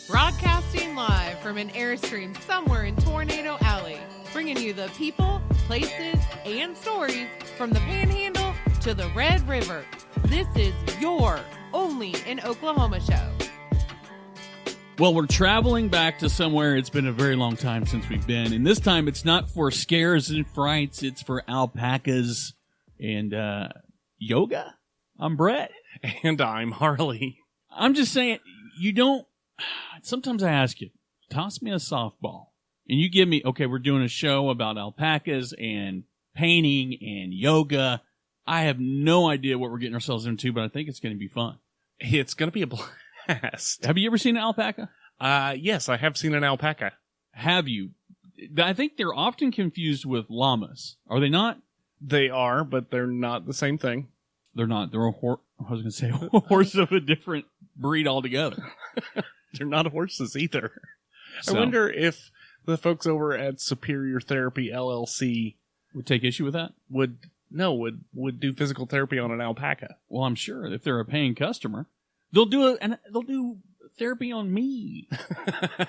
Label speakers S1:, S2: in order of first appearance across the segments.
S1: Broadcasting live from an Airstream somewhere in Tornado Alley, bringing you the people, places, and stories from the Panhandle to the Red River. This is your Only in Oklahoma show.
S2: Well, we're traveling back to somewhere it's been a very long time since we've been, and this time it's not for scares and frights, it's for alpacas and yoga. I'm Brett.
S3: And I'm Harley.
S2: I'm just saying, you don't... Sometimes I ask you, toss me a softball, and you give me, okay, we're doing a show about alpacas and painting and yoga. I have no idea what we're getting ourselves into, but I think it's going to be fun.
S3: It's going to be a blast.
S2: Have you ever seen an alpaca?
S3: Yes, I have seen an alpaca.
S2: Have you? I think they're often confused with llamas. Are they not?
S3: They are, but they're not the same thing.
S2: They're not. They're a horse. I was going to say a horse of a different breed altogether.
S3: They're not horses either.
S2: So,
S3: I wonder if the folks over at Superior Therapy LLC
S2: would take issue with that?
S3: would do physical therapy on an alpaca.
S2: Well, I'm sure if they're a paying customer, they'll do therapy on me,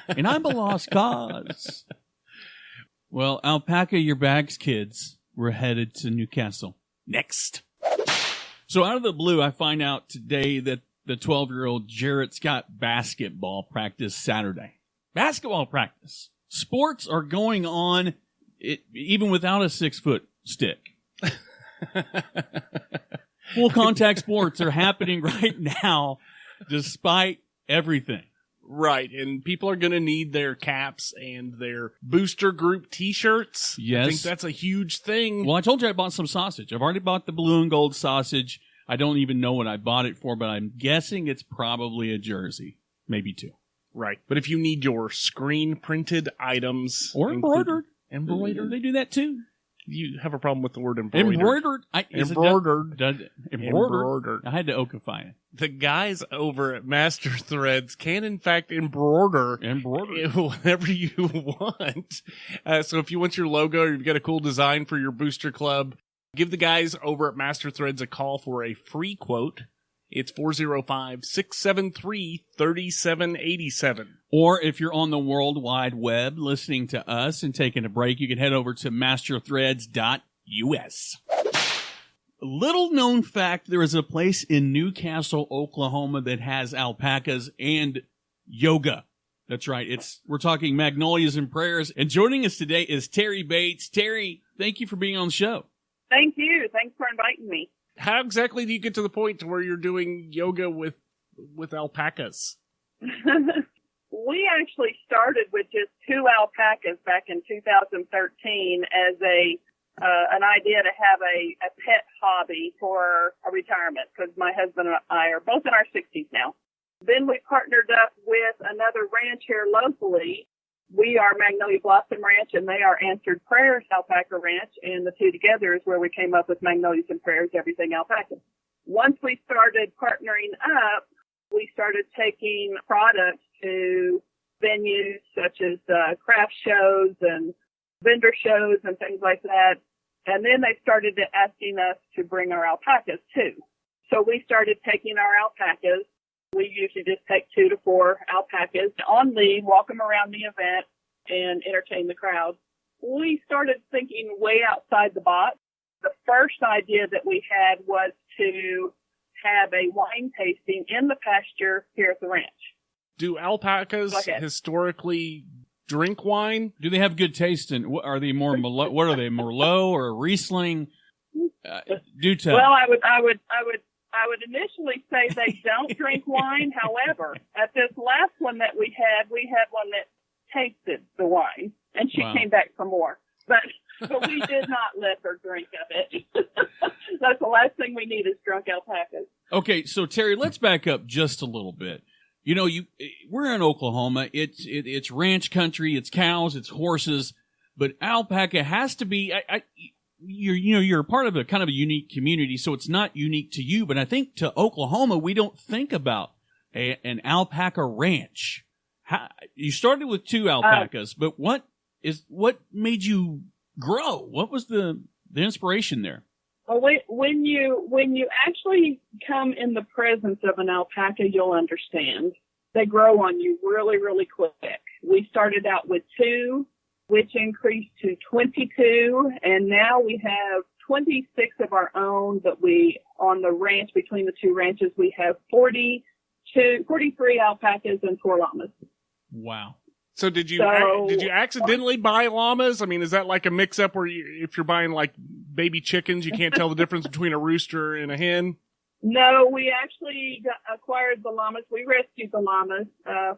S2: and I'm a lost cause. Well, alpaca your bags, kids. We're headed to Newcastle next. So out of the blue, I find out today that the 12-year-old Jarrett's got basketball practice Saturday. Basketball practice. Sports are going on even without a 6-foot stick. Full contact sports are happening right now despite everything.
S3: Right, and people are going to need their caps and their booster group T-shirts.
S2: Yes.
S3: I think that's a huge thing.
S2: Well, I told you I bought some sausage. I've already bought the blue and gold sausage. I don't even know what I bought it for, but I'm guessing it's probably a jersey. Maybe two.
S3: Right, but if you need your screen-printed items...
S2: Or embroidered.
S3: Embroidered?
S2: They do that too.
S3: You have a problem with the word embroidered.
S2: Embroidered.
S3: Embroidered.
S2: I had to okify it.
S3: The guys over at Master Threads can, in fact, embroider whatever you want. So if you want your logo or you've got a cool design for your booster club, give the guys over at Master Threads a call for a free quote. It's 405-673-3787.
S2: Or if you're on the World Wide Web listening to us and taking a break, you can head over to masterthreads.us. Little known fact, there is a place in Newcastle, Oklahoma that has alpacas and yoga. That's right. We're talking Magnolias and Prayers. And joining us today is Teri Bates. Teri, thank you for being on the show.
S4: Thank you. Thanks for inviting me.
S3: How exactly do you get to the point to where you're doing yoga with alpacas?
S4: We actually started with just 2 alpacas back in 2013 as an idea to have a pet hobby for a retirement, because my husband and I are both in our 60s now. Then we partnered up with another ranch here locally. We are Magnolia Blossom Ranch, and they are Answered Prayers Alpaca Ranch, and the two together is where we came up with Magnolias and Prayers, everything alpaca. Once we started partnering up, we started taking products to venues such as craft shows and vendor shows and things like that. And then they started asking us to bring our alpacas too. So we started taking our alpacas. We usually just take 2 to 4 alpacas on lead, walk them around the event, and entertain the crowd. We started thinking way outside the box. The first idea that we had was to have a wine tasting in the pasture here at the ranch.
S3: Do alpacas historically drink wine?
S2: Do they have good taste? And are they more what are they, Merlot or Riesling? Do tell.
S4: Well, I would initially say they don't drink wine. However, at this last one that we had one that tasted the wine, and she came back for more. But we did not let her drink of it. That's the last thing we need is drunk alpacas.
S2: Okay, so Teri, let's back up just a little bit. You know, we're in Oklahoma. It's ranch country. It's cows. It's horses. But alpaca has to be. You're a part of a kind of a unique community, so it's not unique to you. But I think to Oklahoma, we don't think about an alpaca ranch. You started with 2 alpacas, but what made you grow? What was the inspiration there?
S4: Well, when you actually come in the presence of an alpaca, you'll understand. they grow on you really, really quick. We started out with 2, which increased to 22, and now we have 26 of our own, but on the ranch, between the 2 ranches, we have 43 alpacas and 4 llamas.
S2: Wow.
S3: So did you accidentally buy llamas? I mean, is that like a mix-up where if you're buying like baby chickens, you can't tell the difference between a rooster and a hen?
S4: No, we actually acquired the llamas. We rescued the llamas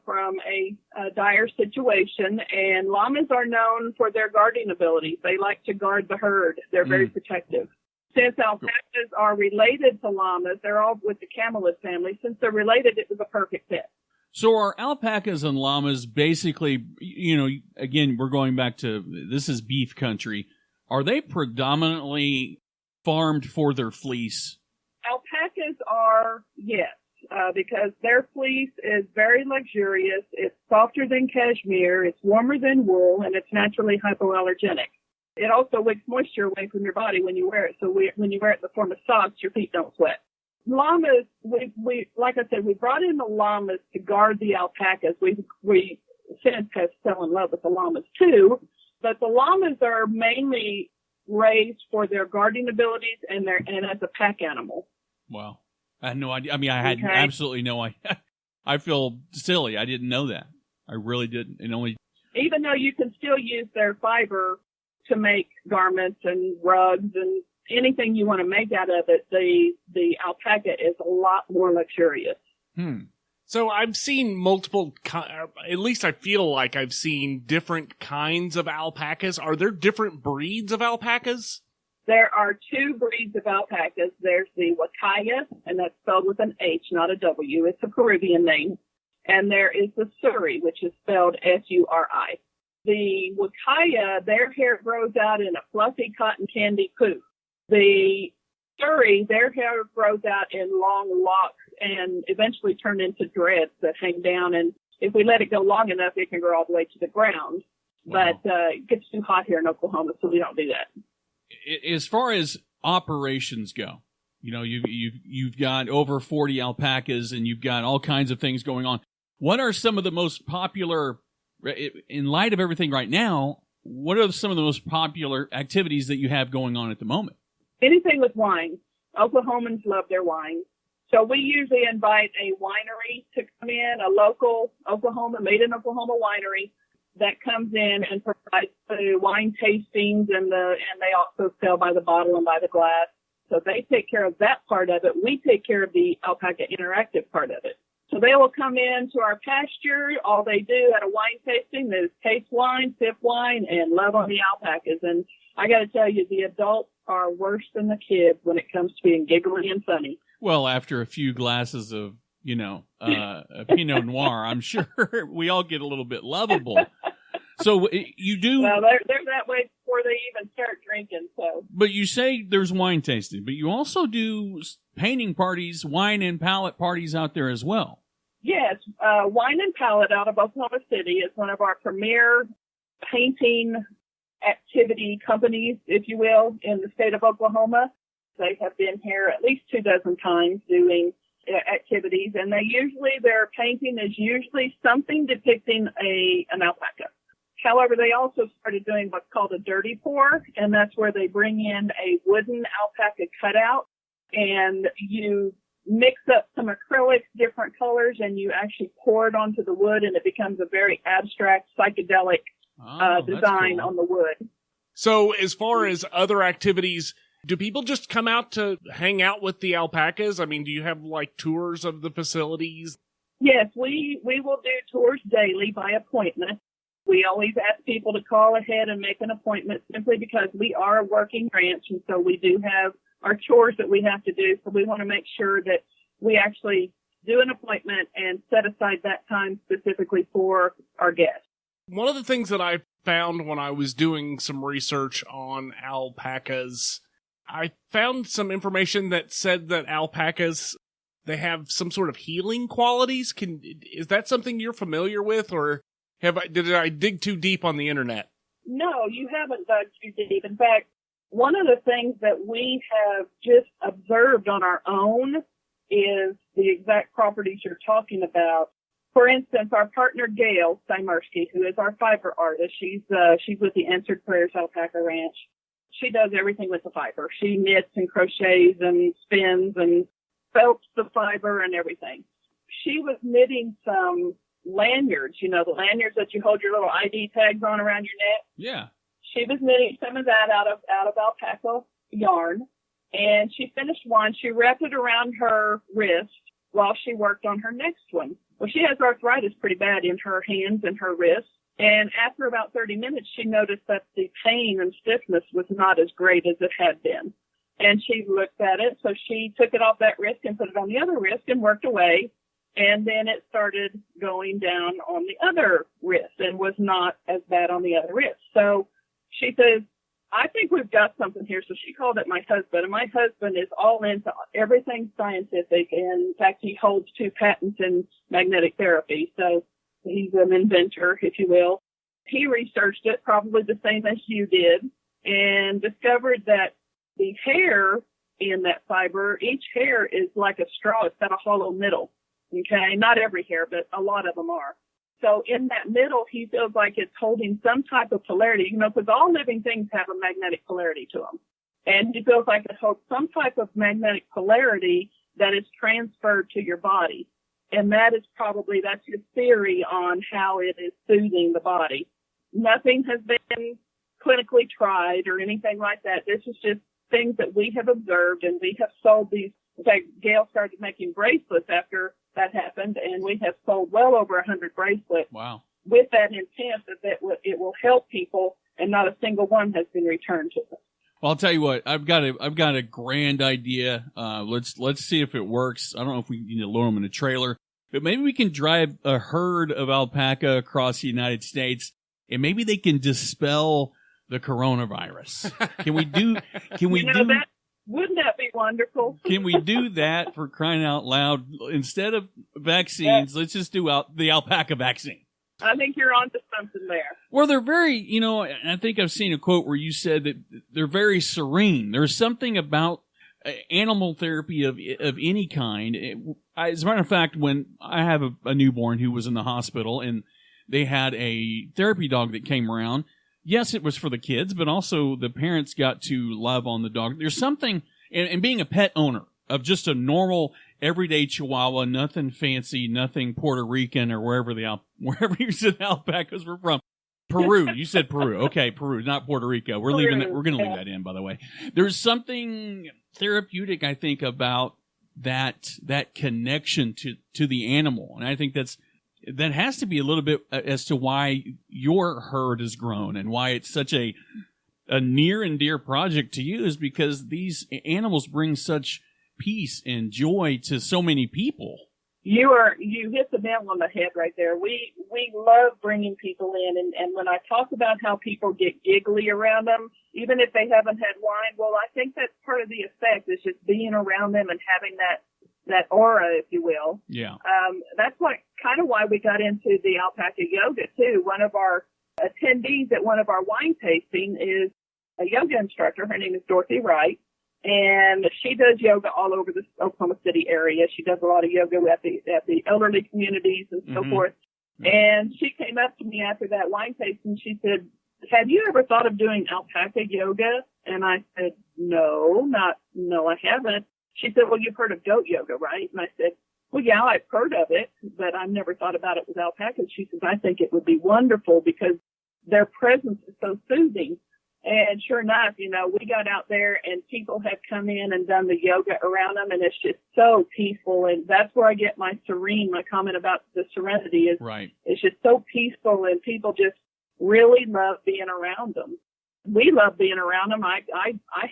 S4: from a dire situation, and llamas are known for their guarding abilities. They like to guard the herd. They're very protective. Since alpacas are related to llamas, they're all with the camelid family. Since they're related, it was a perfect fit.
S2: So are alpacas and llamas basically, again, we're going back to, this is beef country. Are they predominantly farmed for their fleece?
S4: Alpacas are, yes, because their fleece is very luxurious. It's softer than cashmere. It's warmer than wool, and it's naturally hypoallergenic. It also wicks moisture away from your body when you wear it. So when you wear it in the form of socks, your feet don't sweat. Llamas, we like I said, we brought in the llamas to guard the alpacas. We since have fell in love with the llamas too, but the llamas are mainly raised for their guarding abilities and as a pack animal.
S2: Wow. I had no idea. I mean, I had absolutely no idea. I feel silly. I didn't know that. I really didn't.
S4: Even though you can still use their fiber to make garments and rugs and anything you want to make out of it, the alpaca is a lot more luxurious.
S3: So I've seen multiple, at least I feel like I've seen different kinds of alpacas. Are there different breeds of alpacas?
S4: There are 2 breeds of alpacas. There's the Wakaya, and that's spelled with an H, not a W. It's a Peruvian name. And there is the Suri, which is spelled S-U-R-I. The Wakaya, their hair grows out in a fluffy cotton candy poof. The Suri, their hair grows out in long locks and eventually turn into dreads that hang down. And if we let it go long enough, it can grow all the way to the ground. Wow. But it gets too hot here in Oklahoma, so we don't do that.
S2: As far as operations go, you've got over 40 alpacas and you've got all kinds of things going on. What are some of the most popular, in light of everything right now, what are some of the most popular activities that you have going on at the moment?
S4: Anything with wine. Oklahomans love their wine. So we usually invite a winery to come in, a local made in Oklahoma winery that comes in and provides the wine tastings, and they also sell by the bottle and by the glass. So they take care of that part of it. We take care of the alpaca interactive part of it. So they will come in to our pasture. All they do at a wine tasting is taste wine, sip wine, and love on the alpacas. And I got to tell you, the adults are worse than the kids when it comes to being giggly and funny.
S2: Well, after a few glasses of, a Pinot Noir, I'm sure we all get a little bit lovable. So you do.
S4: Well, they're that way before they even start drinking. So.
S2: But you say there's wine tasting, but you also do painting parties, wine and palette parties out there as well.
S4: Yes, Wine and Palette out of Oklahoma City is one of our premier painting activity companies, if you will, in the state of Oklahoma. They have been here at least 24 times doing activities, and their painting is usually something depicting an alpaca. However, they also started doing what's called a dirty pour, and that's where they bring in a wooden alpaca cutout, and you mix up some acrylics, different colors, and you actually pour it onto the wood, and it becomes a very abstract, psychedelic design cool on the wood.
S3: So as far as other activities, do people just come out to hang out with the alpacas? I mean, do you have like tours of the facilities?
S4: Yes, we will do tours daily by appointment. We always ask people to call ahead and make an appointment simply because we are a working ranch, and so we do have our chores that we have to do. So we want to make sure that we actually do an appointment and set aside that time specifically for our guests.
S3: One of the things that I found when I was doing some research on alpacas, I found some information that said that alpacas, they have some sort of healing qualities. Is that something you're familiar with, or did I dig too deep on the internet?
S4: No, you haven't dug too deep. In fact, one of the things that we have just observed on our own is the exact properties you're talking about. For instance, our partner Gail Simersky, who is our fiber artist, she's with the Answered Prayers Alpaca Ranch. She does everything with the fiber. She knits and crochets and spins and felts the fiber and everything. She was knitting some lanyards, the lanyards that you hold your little ID tags on around your neck.
S2: Yeah.
S4: She was knitting some of that out of alpaca yarn, and she finished one. She wrapped it around her wrist while she worked on her next one. Well, she has arthritis pretty bad in her hands and her wrists, and after about 30 minutes, she noticed that the pain and stiffness was not as great as it had been. And she looked at it, so she took it off that wrist and put it on the other wrist and worked away. And then it started going down on the other wrist and was not as bad on the other wrist. So she says, I think we've got something here. So she called it my husband. And my husband is all into everything scientific. And in fact, he holds 2 patents in magnetic therapy. So he's an inventor, if you will. He researched it probably the same as you did and discovered that the hair in that fiber, each hair is like a straw. It's got a hollow middle. Okay, not every hair, but a lot of them are. So in that middle, he feels like it's holding some type of polarity, because all living things have a magnetic polarity to them. And he feels like it holds some type of magnetic polarity that is transferred to your body. And that's your theory on how it is soothing the body. Nothing has been clinically tried or anything like that. This is just things that we have observed, and we have sold these. In fact, Gail started making bracelets after that happened, and we have sold well over 100 bracelets.
S2: Wow.
S4: With that intent that it will help people, and not a single one has been returned to us.
S2: Well, I'll tell you what, I've got a grand idea. Let's see if it works. I don't know if we need to load them in a trailer, but maybe we can drive a herd of alpaca across the United States, and maybe they can dispel the coronavirus. Can we do?
S4: Wouldn't that be wonderful?
S2: Can we do that, for crying out loud? Instead of vaccines, let's just do the alpaca vaccine.
S4: I think you're onto something there.
S2: Well, they're very, I think I've seen a quote where you said that they're very serene. There's something about animal therapy of any kind. As a matter of fact, when I have a newborn who was in the hospital and they had a therapy dog that came around, yes, it was for the kids, but also the parents got to love on the dog. There's something, and being a pet owner of just a normal, everyday Chihuahua, nothing fancy, nothing Puerto Rican or wherever you said the alpacas were from. Peru. You said Peru. Okay, Peru, not Puerto Rico. We're leaving that. We're going to leave that in, by the way. There's something therapeutic, I think, about that connection to the animal, and I think that has to be a little bit as to why your herd has grown and why it's such a near and dear project to you, is because these animals bring such peace and joy to so many people.
S4: You hit the nail on the head right there. We love bringing people in, and when I talk about how people get giggly around them, even if they haven't had wine, well, I think that's part of the effect, is just being around them and having that aura, if you will.
S2: Yeah.
S4: That's kind of why we got into the alpaca yoga too. One of our attendees at one of our wine tasting is a yoga instructor. Her name is Dorothy Wright, and she does yoga all over the Oklahoma City area. She does a lot of yoga at the elderly communities and so forth. And she came up to me after that wine tasting. She said, "Have you ever thought of doing alpaca yoga?" And I said, No, I haven't. She said, "Well, you've heard of goat yoga, right?" And I said, "Well, yeah, I've heard of it, but I've never thought about it with alpacas." She says, "I think it would be wonderful because their presence is so soothing." And sure enough, we got out there and people have come in and done the yoga around them, and it's just so peaceful. And that's where I get my comment about the serenity is,
S2: right.
S4: It's just so peaceful, and people just really love being around them. We love being around them. I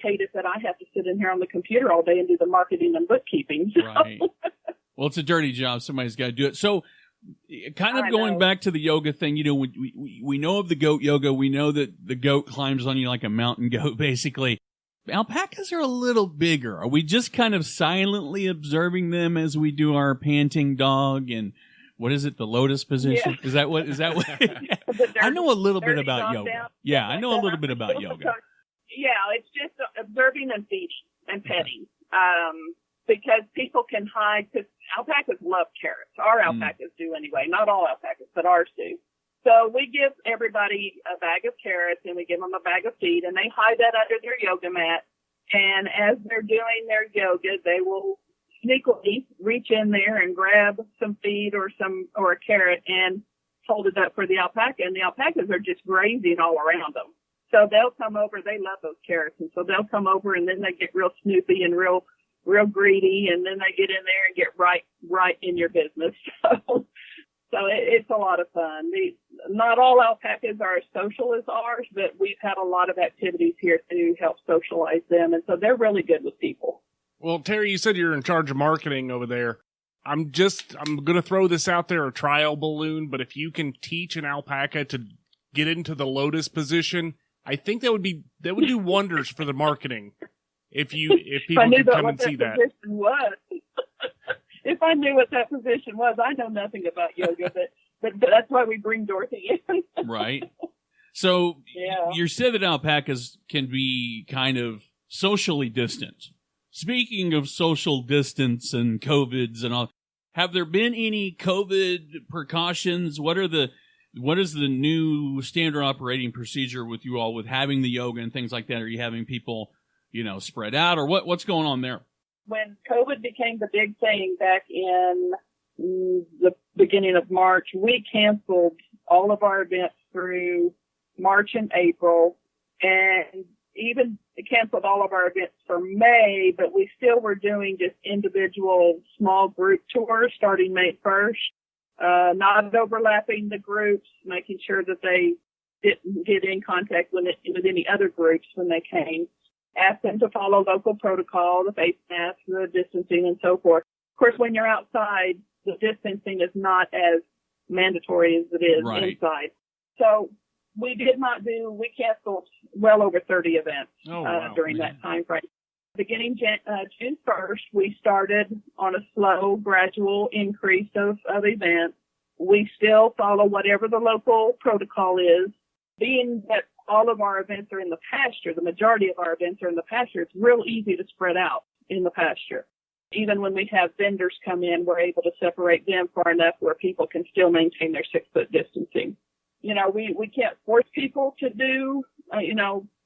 S4: hate it that I have to sit in here on the computer all day and do the marketing and bookkeeping.
S2: Right. Well, it's a dirty job. Somebody's got to do it. So kind of going back to the yoga thing, we know of the goat yoga. We know that the goat climbs on you like a mountain goat, basically. Alpacas are a little bigger. Are we just kind of silently observing them as we do our panting dog and what is it, the lotus position? Yeah. Is that what? I know a little bit about yoga. Down. Yeah, I know a little bit about yoga.
S4: Yeah, it's just observing and feeding and petting. Because people can hide. Because alpacas love carrots. Our alpacas do anyway. Not all alpacas, but ours do. So we give everybody a bag of carrots, and we give them a bag of feed, and they hide that under their yoga mat. And as they're doing their yoga, they will sneakily reach in there and grab some feed or a carrot and hold it up for the alpaca. And the alpacas are just grazing all around them. So they'll come over. They love those carrots, and so they'll come over, and then they get real snoopy and real greedy, and then they get in there and get right in your business. So it's a lot of fun. Not all alpacas are as social as ours, but we've had a lot of activities here to help socialize them, and so they're really good with people.
S3: Well, Teri, you said you're in charge of marketing over there. I'm going to throw this out there, a trial balloon, but if you can teach an alpaca to get into the lotus position, I think that would do wonders for the marketing. If people could come and see that. If I knew what that position was, I know nothing about yoga, but that's why we bring Dorothy in.
S2: Right. So you said that alpacas can be kind of socially distant. Speaking of social distance and COVIDs and all, have there been any COVID precautions? What is the new standard operating procedure with you all with having the yoga and things like that? Are you having people, spread out, or what's going on there?
S4: When COVID became the big thing back in the beginning of March, we canceled all of our events through March and April, and even canceled all of our events for May, but we still were doing just individual small group tours starting May 1st, not overlapping the groups, making sure that they didn't get in contact with any other groups when they came. Ask them to follow local protocol, the face mask, the distancing, and so forth. Of course, when you're outside, the distancing is not as mandatory as it is inside. So we canceled well over 30 events during that time frame. Beginning June 1st, we started on a slow, gradual increase of events. We still follow whatever the local protocol is, being that all of our events are in the pasture. The majority of our events are in the pasture. It's real easy to spread out in the pasture. Even when we have vendors come in, we're able to separate them far enough where people can still maintain their 6-foot distancing. We can't force people to do,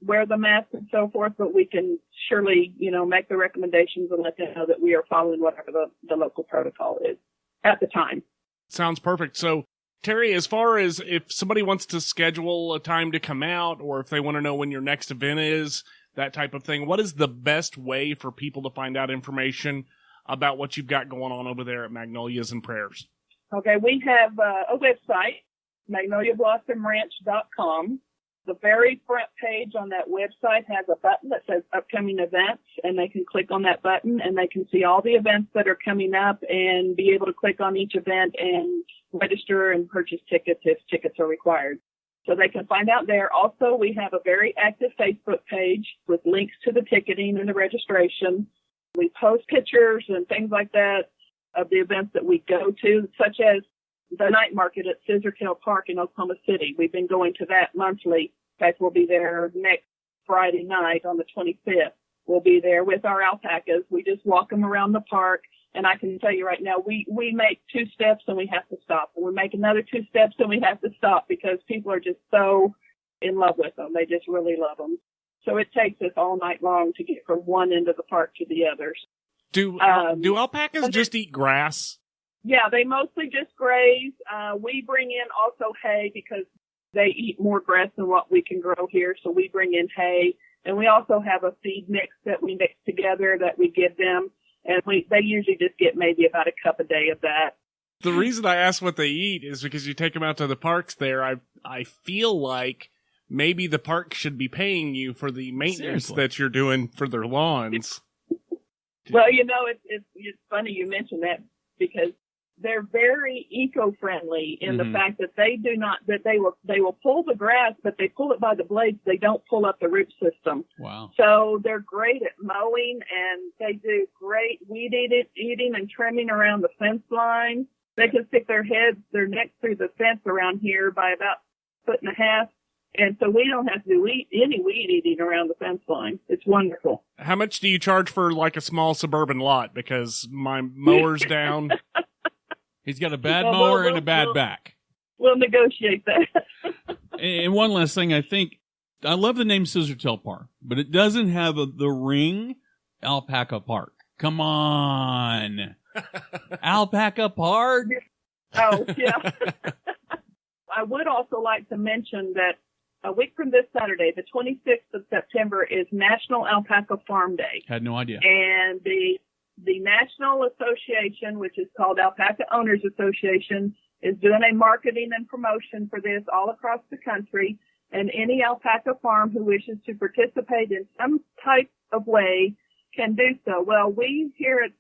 S4: wear the mask and so forth, but we can surely, make the recommendations and let them know that we are following whatever the local protocol is at the time.
S3: Sounds perfect. So, Teri, as far as if somebody wants to schedule a time to come out, or if they want to know when your next event is, that type of thing, what is the best way for people to find out information about what you've got going on over there at Magnolias and Prayers?
S4: Okay, we have a website, MagnoliaBlossomRanch.com. The very front page on that website has a button that says upcoming events, and they can click on that button and they can see all the events that are coming up and be able to click on each event and register and purchase tickets if tickets are required. So they can find out there. Also, we have a very active Facebook page with links to the ticketing and the registration. We post pictures and things like that of the events that we go to, such as the night market at Scissortail Park in Oklahoma City. We've been going to that monthly. In fact, we'll be there next Friday night on the 25th. We'll be there with our alpacas. We just walk them around the park. And I can tell you right now, we make 2 steps and we have to stop. And we make another 2 steps and we have to stop because people are just so in love with them. They just really love them. So it takes us all night long to get from one end of the park to the others.
S3: Do alpacas just eat grass?
S4: Yeah, they mostly just graze. We bring in also hay because they eat more grass than what we can grow here. So we bring in hay. And we also have a feed mix that we mix together that we give them. And they usually just get maybe about a cup a day of that.
S3: The reason I ask what they eat is because you take them out to the parks there. I feel like maybe the park should be paying you for the maintenance that you're doing for their lawns.
S4: Well, it's funny you mention that because they're very eco-friendly in the fact that they will pull the grass, but they pull it by the blades. They don't pull up the root system.
S2: Wow.
S4: So they're great at mowing, and they do great weed eating and trimming around the fence line. They can stick their necks through the fence around here by about 1.5 feet, And so we don't have to do any weed eating around the fence line. It's wonderful.
S3: How much do you charge for like a small suburban lot? Because my mower's down.
S2: He's got a bad mower and a bad back.
S4: We'll negotiate that.
S2: And one last thing, I love the name Scissortail Park, but it doesn't have the ring Alpaca Park. Come on. Alpaca Park?
S4: Oh, yeah. I would also like to mention that a week from this Saturday, the 26th of September, is National Alpaca Farm Day.
S2: Had no idea.
S4: And the National Association, which is called Alpaca Owners Association, is doing a marketing and promotion for this all across the country. And any alpaca farm who wishes to participate in some type of way can do so. Well, we here at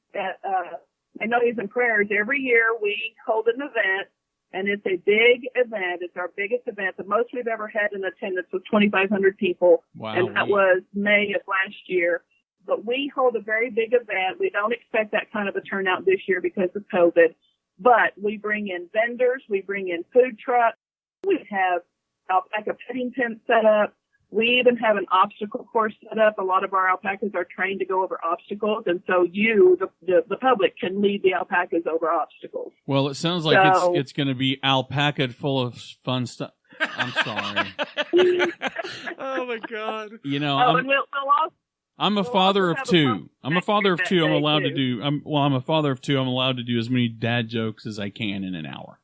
S4: Magnolias and Prayers, every year we hold an event. And it's a big event. It's our biggest event. The most we've ever had in attendance was 2,500 people.
S2: Wow.
S4: And that was May of last year. But we hold a very big event. We don't expect that kind of a turnout this year because of COVID. But we bring in vendors. We bring in food trucks. We have alpaca petting tents set up. We even have an obstacle course set up. A lot of our alpacas are trained to go over obstacles, and so you, the public, can lead the alpacas over obstacles.
S2: Well, it sounds like it's going to be alpaca full of fun stuff. I'm sorry.
S3: Oh my God!
S2: You know,
S4: I'm
S2: a father of two. I'm a father of two. I'm allowed to do. I'm a father of two. I'm allowed to do as many dad jokes as I can in an hour.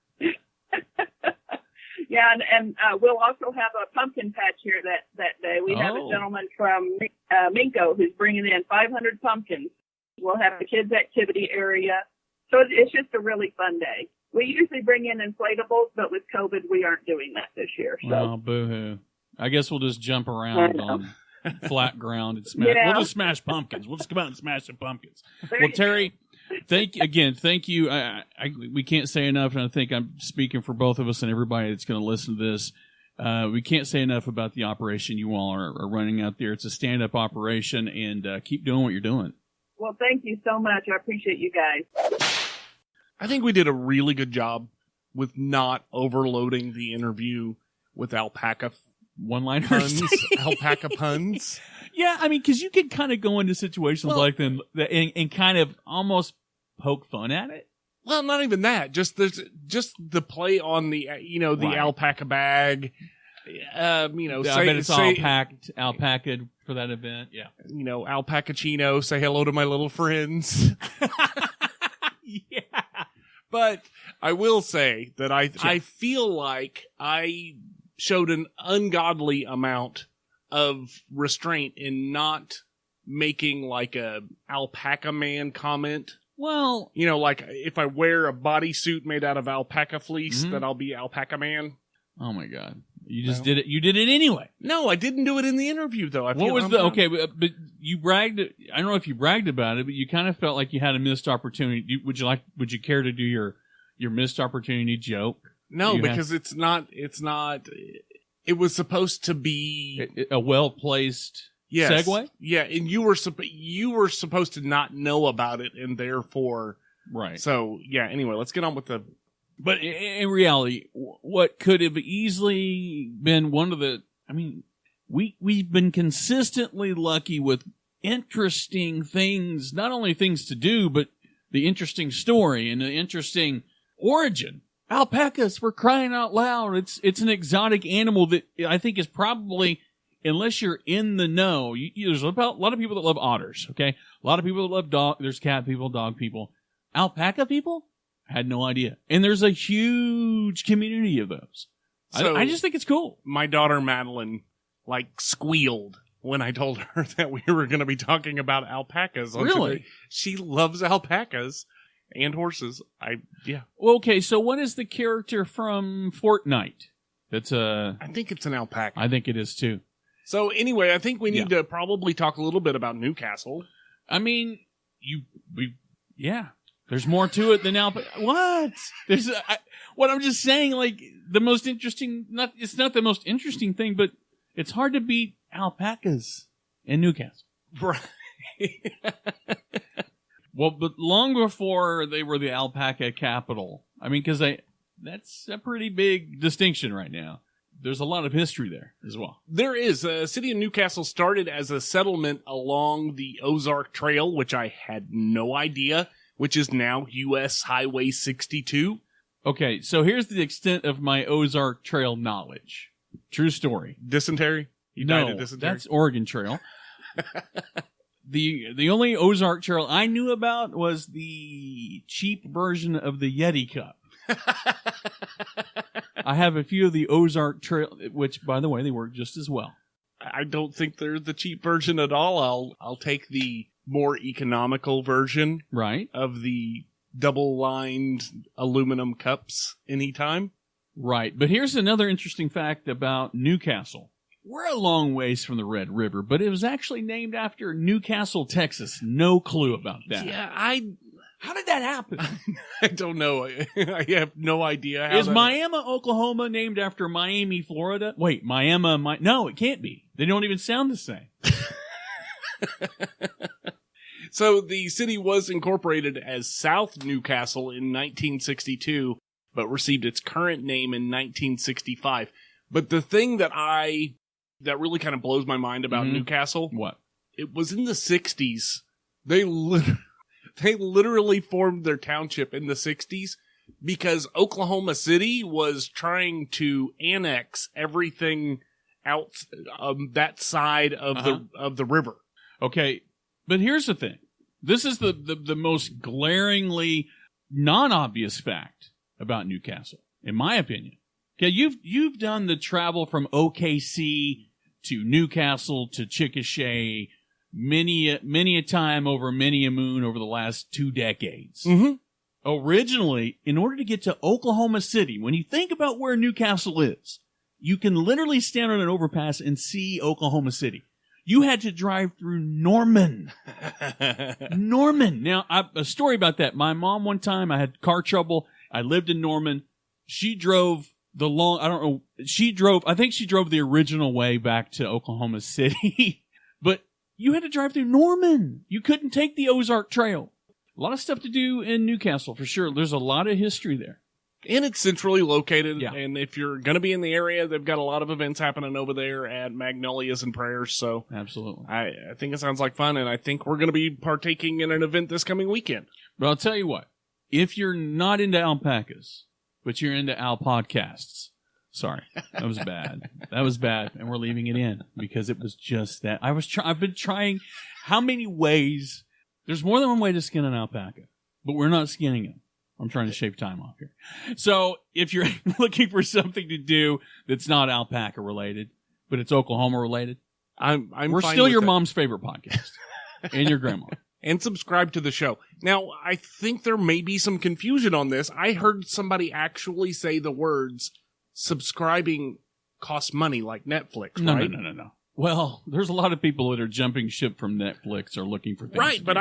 S4: Yeah, and we'll also have a pumpkin patch here that day. We have a gentleman from Minko who's bringing in 500 pumpkins. We'll have the kids' activity area. So it's just a really fun day. We usually bring in inflatables, but with COVID, we aren't doing that this year. So.
S2: Oh, boo-hoo. I guess we'll just jump around on flat ground and smash.
S4: Yeah.
S2: We'll just smash pumpkins. We'll just come out and smash some pumpkins. Well, Teri, thank you. We can't say enough, and I think I'm speaking for both of us and everybody that's going to listen to this. We can't say enough about the operation you all are running out there. It's a stand-up operation, and keep doing what you're doing.
S4: Well, thank you so much. I appreciate you guys.
S3: I think we did a really good job with not overloading the interview with alpaca
S2: one-liners.
S3: puns, alpaca puns.
S2: Yeah, I mean, because you can kind of go into situations like them and kind of almost poke fun at it.
S3: Well, not even that. Just the play on the alpaca bag.
S2: I bet it's all alpaca for that event. Yeah.
S3: Alpacachino, say hello to my little friends.
S2: Yeah.
S3: But I will say that I feel like I showed an ungodly amount of restraint in not making like a alpaca man comment.
S2: Well,
S3: like if I wear a bodysuit made out of alpaca fleece, that I'll be alpaca man.
S2: Oh my God. You just did it. You did it anyway.
S3: No, I didn't do it in the interview though.
S2: But you bragged. I don't know if you bragged about it, but you kind of felt like you had a missed opportunity. Would you care to do your missed opportunity joke?
S3: No, because it's not. It was supposed to be
S2: a well-placed segue.
S3: Yeah, and you were supposed to not know about it, and therefore,
S2: right.
S3: So yeah. Anyway, let's get on with the.
S2: But in reality, what could have easily been one of the, we've been consistently lucky with interesting things, not only things to do, but the interesting story and the interesting origin. Alpacas, we're crying out loud. It's an exotic animal that I think is probably, unless you're in the know, there's a lot of people that love otters, okay? A lot of people that love dogs. There's cat people, dog people. Alpaca people? Had no idea. And there's a huge community of those. So I just think it's cool.
S3: My daughter Madeline squealed when I told her that we were going to be talking about alpacas.
S2: Really?
S3: She loves alpacas and horses.
S2: Well, okay, so what is the character from Fortnite? I
S3: think it's an alpaca.
S2: I think it is too.
S3: So anyway, I think we need to probably talk a little bit about Newcastle.
S2: There's more to it than alpaca. What? What I'm just saying, the most interesting, it's not the most interesting thing, but it's hard to beat alpacas in Newcastle.
S3: Right.
S2: Well, but long before they were the alpaca capital, because that's a pretty big distinction right now. there's a lot of history there as well.
S3: There is. The city of Newcastle started as a settlement along the Ozark Trail, which I had no idea, which is now U.S. Highway 62.
S2: Okay, so here's the extent of my Ozark Trail knowledge. True story.
S3: Dysentery? You died of dysentery?
S2: That's Oregon Trail. The only Ozark Trail I knew about was the cheap version of the Yeti Cup. I have a few of the Ozark Trail, which, by the way, they work just as well.
S3: I don't think they're the cheap version at all. I'll take the more economical version of the double-lined aluminum cups anytime.
S2: Right, but here's another interesting fact about Newcastle. We're a long ways from the Red River, but it was actually named after Newcastle, Texas. No clue about that.
S3: Yeah,
S2: How did that happen?
S3: I don't know. I have no idea.
S2: Is Miami, Oklahoma named after Miami, Florida? Wait, Miami, no, it can't be. They don't even sound the same.
S3: So the city was incorporated as South Newcastle in 1962, but received its current name in 1965. But the thing that really kind of blows my mind about Newcastle,
S2: what?
S3: It was in the 60s. They literally formed their township in the 60s because Oklahoma City was trying to annex everything out that side of the river.
S2: Okay, but here's the thing. This is the most glaringly non-obvious fact about Newcastle, in my opinion. Okay, you've done the travel from OKC to Newcastle to Chickasha many a time over many a moon over the last 2 decades.
S3: Mm-hmm.
S2: Originally, in order to get to Oklahoma City, when you think about where Newcastle is, you can literally stand on an overpass and see Oklahoma City. You had to drive through Norman. Norman. Now, a story about that. My mom, one time, I had car trouble. I lived in Norman. She drove I think she drove the original way back to Oklahoma City. But you had to drive through Norman. You couldn't take the Ozark Trail. A lot of stuff to do in Newcastle, for sure. There's a lot of history there.
S3: And it's centrally located.
S2: Yeah.
S3: And if you're going to be in the area, they've got a lot of events happening over there at Magnolias and Prayers. So
S2: absolutely.
S3: I think it sounds like fun, and I think we're going to be partaking in an event this coming weekend.
S2: But I'll tell you what. If you're not into alpacas, but you're into podcasts, sorry, that was bad. That was bad, and we're leaving it in because it was just that. I've been trying. How many ways? There's more than one way to skin an alpaca, but we're not skinning them. I'm trying to shave time off here. So if you're looking for something to do that's not alpaca related, but it's Oklahoma related, we're still your mom's favorite podcast and your grandma.
S3: And subscribe to the show. Now, I think there may be some confusion on this. I heard somebody actually say the words subscribing costs money like Netflix, right?
S2: No. Well, there's a lot of people that are jumping ship from Netflix or looking for things.
S3: Right, but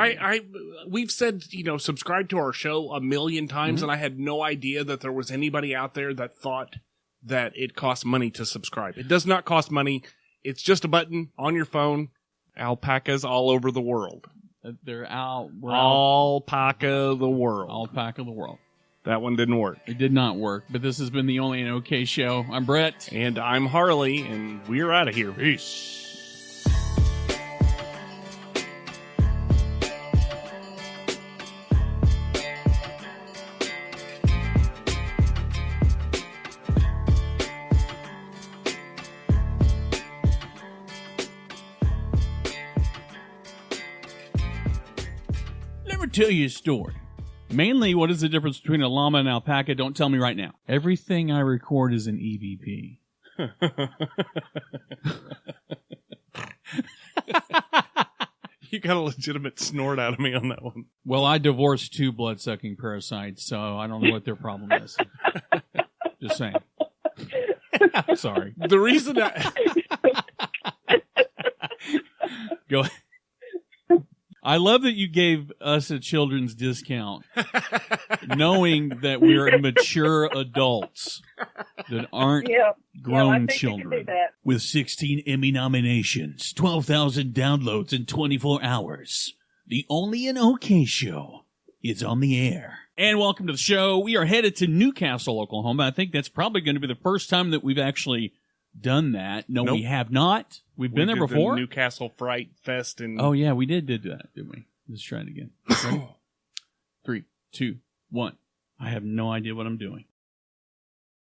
S3: we've said, subscribe to our show a million times, and I had no idea that there was anybody out there that thought that it costs money to subscribe. It does not cost money. It's just a button on your phone. Alpacas all over the world.
S2: They're Alpaca
S3: the world.
S2: Alpaca the world.
S3: That one didn't work.
S2: It did not work, but this has been the OnlyinOKShow. I'm Brett.
S3: And I'm Harley, and we're out of here.
S2: Peace. Let me tell you a story. Mainly, what is the difference between a llama and alpaca? Don't tell me right now. Everything I record is an EVP.
S3: You got a legitimate snort out of me on that one.
S2: Well, I divorced 2 blood-sucking parasites, so I don't know what their problem is. Just saying. Sorry.
S3: The reason
S2: Go ahead. I love that you gave us a children's discount, knowing that we're mature adults that aren't grown children. With 16 Emmy nominations, 12,000 downloads in 24 hours, the OnlyinOKShow is on the air. And welcome to the show. We are headed to Newcastle, Oklahoma. I think that's probably going to be the first time that we've actually done that. No,
S3: Nope.
S2: we have not. We've been there
S3: did
S2: before.
S3: The Newcastle Fright Fest.
S2: Oh, yeah, we did that, didn't we? Let's try it again. Ready? 3, 2, 1. I have no idea what I'm doing.